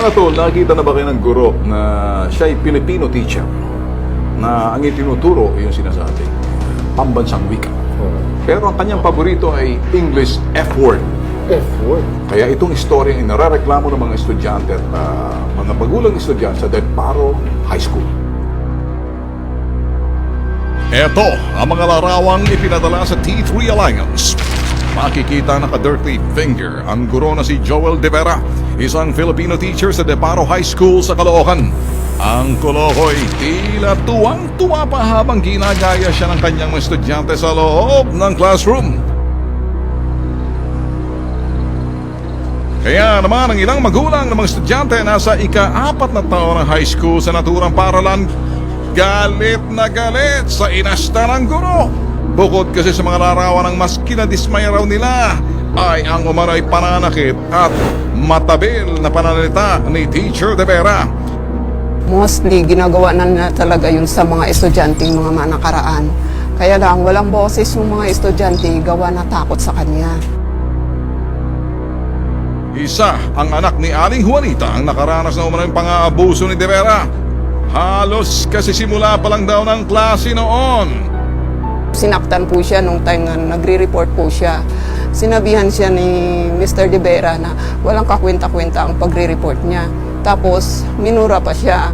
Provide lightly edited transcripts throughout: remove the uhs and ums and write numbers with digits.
Mga tol, nakakita na ba kayo ng guro na siya ay Filipino teacher na ang itinuturo yung sinasabi, pambansang wika. Pero ang kanyang paborito ay English F-word. F-word? Kaya itong istorya ay narareklamo ng mga estudyante at mga bagulang estudyante sa Deparo High School. Ito ang mga larawang ipinadala sa T3 Alliance. Makikita naka-dirty finger ang guro na si Joel De Vera, isang Filipino teacher sa Deparo High School sa Caloocan. Ang kolokoy tila tuwang-tuwa pa habang ginagaya siya ng kanyang mga estudyante sa loob ng classroom. Kaya naman ang ilang magulang ng mga estudyante nasa ika-4 na taon ng high school sa naturang paralan, galit na galit sa inasta ng guro. Bukod kasi sa mga larawan ng mas kinadismaya raw nila ay ang umano'y pananakit at matabil na pananalita ni Teacher De Vera. Mostly, ginagawa na nila talaga yun sa mga estudyanteng mga nakaraan. Kaya lang, walang boses yung mga estudyante, gawa na takot sa kanya. Isa ang anak ni Aling Juanita ang nakaranas na umano'y pang-aabuso ni De Vera. Halos kasi simula pa lang daw ng klase noon. Sinaktan po siya nung time na nagre-report po siya. Sinabihan siya ni Mr. De Vera na walang kakwenta-kwenta ang pagre-report niya. Tapos, minura pa siya.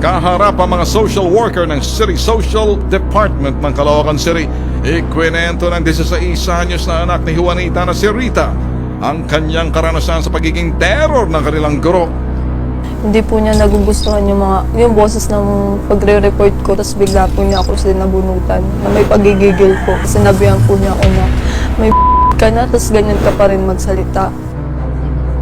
Kaharap ang mga social worker ng City Social Department ng Caloocan City, ikwinento ng 16 anyos na anak ni Juanita na si Rita ang kanyang karanasan sa pagiging terror ng kanilang guro. Hindi po niya nagugustuhan yung boses ng pagre-report ko. Tapos bigla po niya ako sinabunutan na may pagigigil po. Sinabihan po niya ako na may ka na, tapos ganyan ka pa rin magsalita.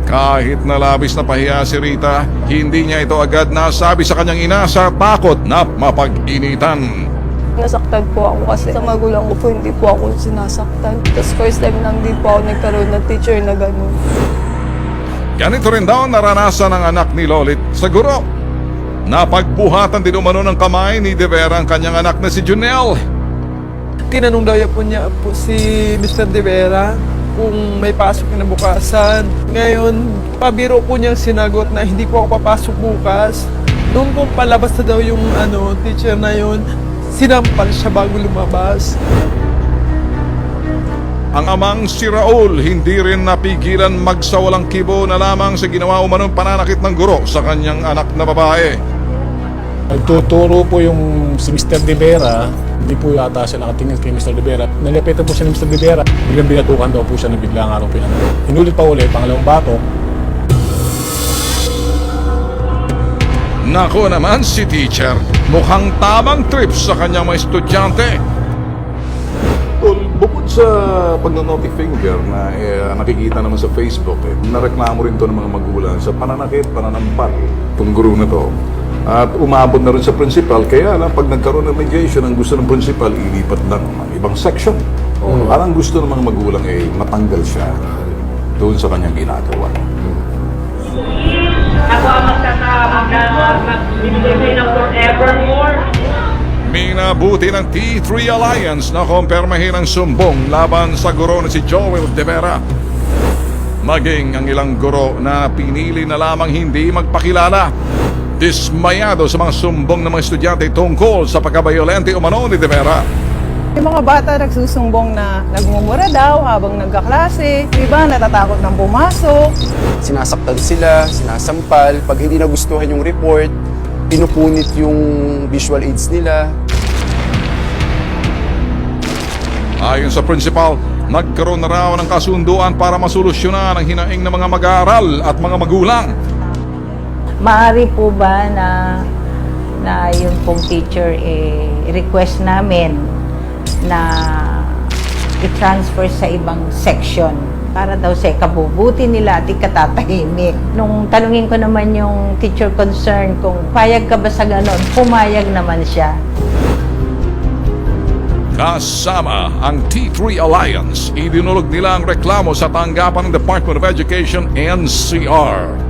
Kahit na labis na pahiya si Rita, hindi niya ito agad nasabi sa kanyang ina sa takot na mapag-initan. Nasaktan po ako kasi sa magulang ko po hindi po ako sinasaktan. Tapos first time lang din po ako nagkaroon ng teacher na gano'n. Ganito rin daw naranasan ng anak ni Lolit sa guro. Napagbuhatan din umano ng kamay ni De Vera ang kanyang anak na si Junel. Tinanong daw niya po si Mr. De Vera kung may pasok na bukasan. Ngayon, pabiro po niyang sinagot na hindi po ako papasok bukas. Doon po palabas na daw yung teacher na yun, sinampal siya bago lumabas. Ang amang si Raul hindi rin napigilan magsawalang kibo na lamang sa ginawa umanong pananakit ng guro sa kanyang anak na babae. Nagtuturo po yung si Mr. De Vera, hindi po yata siya nakatingin kay Mr. De Vera. Nalapitan po siya ni Mr. De Vera, biglang binatukan daw po siya na biglang araw pinanalo. Inulit pa ulit, pangalawang batok. Nako naman si teacher, mukhang tamang trip sa kanyang mga estudyante. Bukod sa pag-naughty finger na nakikita naman sa Facebook, nareklamo rin to ng mga magulang sa pananakit, pananampal itong guro na to. At umabot na rin sa principal, kaya lang pag nagkaroon ng mediation, ang gusto ng principal, ilipat lang ng ibang section. Parang gusto ng mga magulang matanggal siya doon sa kanyang ginagawa. Ako ang magbibigay ng forevermore. Minabuti ng T3 Alliance na kumpirmahin ang sumbong laban sa guro na si Joel De Vera. Maging ang ilang guro na pinili na lamang hindi magpakilala. Dismayado sa mga sumbong ng mga estudyante tungkol sa pagkabayolente umano ni De Vera. Yung mga bata nagsusumbong na nagmumura daw habang nagkaklase. Iba natatakot ng pumasok. Sinasaktan sila, sinasampal. Pag hindi nagustuhan yung report, pinupunit yung visual aids nila. Ayon sa principal, nagkaroon na raw ng kasunduan para masolusyonan ang hinaing ng mga mag-aaral at mga magulang. Maaari po ba na yung pong teacher request namin na i-transfer sa ibang section para daw sa ikabubuti nila at ikatatahimik. Nung tanungin ko naman yung teacher concern kung payag ka ba sa ganon, pumayag naman siya. Kasama ang T3 Alliance, idinulog nila ang reklamo sa tanggapan ng Department of Education NCR.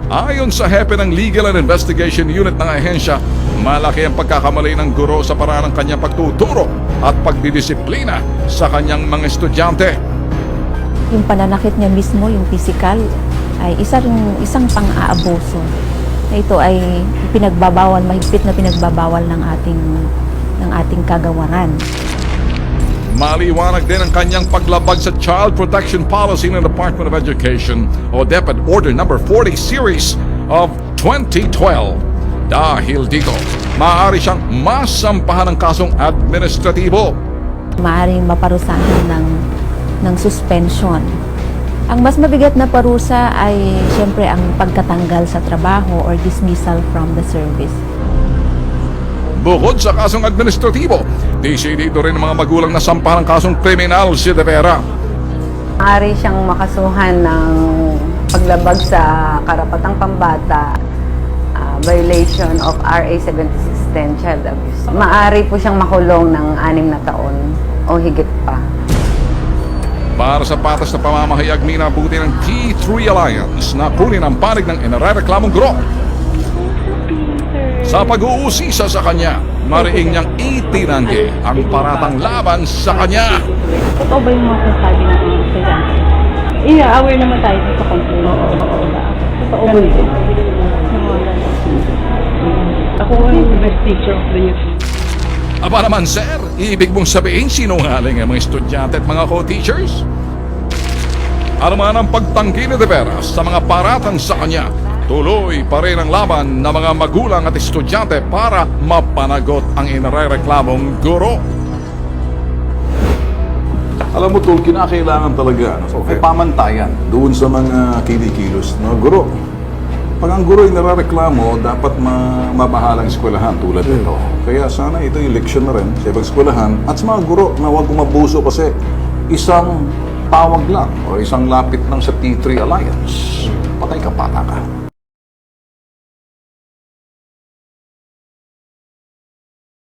Ayon sa hepe ng Legal and Investigation Unit ng ahensya, malaki ang pagkakamali ng guro sa paraan ng kanyang pagtuturo at pagdidisiplina sa kanyang mga estudyante. Yung pananakit niya mismo, yung physical, ay isang pang-aabuso. Ito ay mahigpit na pinagbabawal ng ating kagawaran. Maliwanag din ang kanyang paglabag sa Child Protection Policy ng Department of Education o DepEd Order No. 40 Series of 2012. Dahil dito, maaari siyang masampahan ng kasong administratibo. Maaaring maparusahan ng suspension. Ang mas mabigat na parusa ay siyempre ang pagkatanggal sa trabaho or dismissal from the service. Bukod sa kasong administratibo, dito rin ang mga magulang na sampahan ng kasong kriminal si De Vera. Maaari siyang makasuhan ng paglabag sa karapatang pambata, violation of RA 7610, child abuse. Maaari po siyang makulong ng 6 na taon o higit pa. Para sa patas na pamamahayag, minabuti ng T3 Alliance na kunin ang panig ng inareklamong guro. Sa pag-uusisa sa kanya, mariing niyang itinanggi ang paratang laban sa kanya. Totoo ba yung mga sasabi ng mga estudyante? Aware naman tayo sa complaint. Totoo ba yun? Ako yung best teacher of the year. Aba naman sir, ibig mong sabihin sinungaling ang mga estudyante at mga co-teachers? Ano man ang pagtanggi ni De Vera sa mga paratang sa kanya, tuloy pa rin ang laban ng mga magulang at estudyante para mapanagot ang inareklamong guro. Alam mo tol, kinakailangan talaga may pamantayan doon sa mga kinikilos na guro. Pag ang guro ay narareklamo, dapat mabahalang eskwelahan tulad nito. Kaya sana ito yung leksyon na rin sa ibang eskwelahan at sa mga guro na huwag umabuso kasi isang tawag lang o isang lapit lang sa T3 Alliance. Patay ka, pata ka.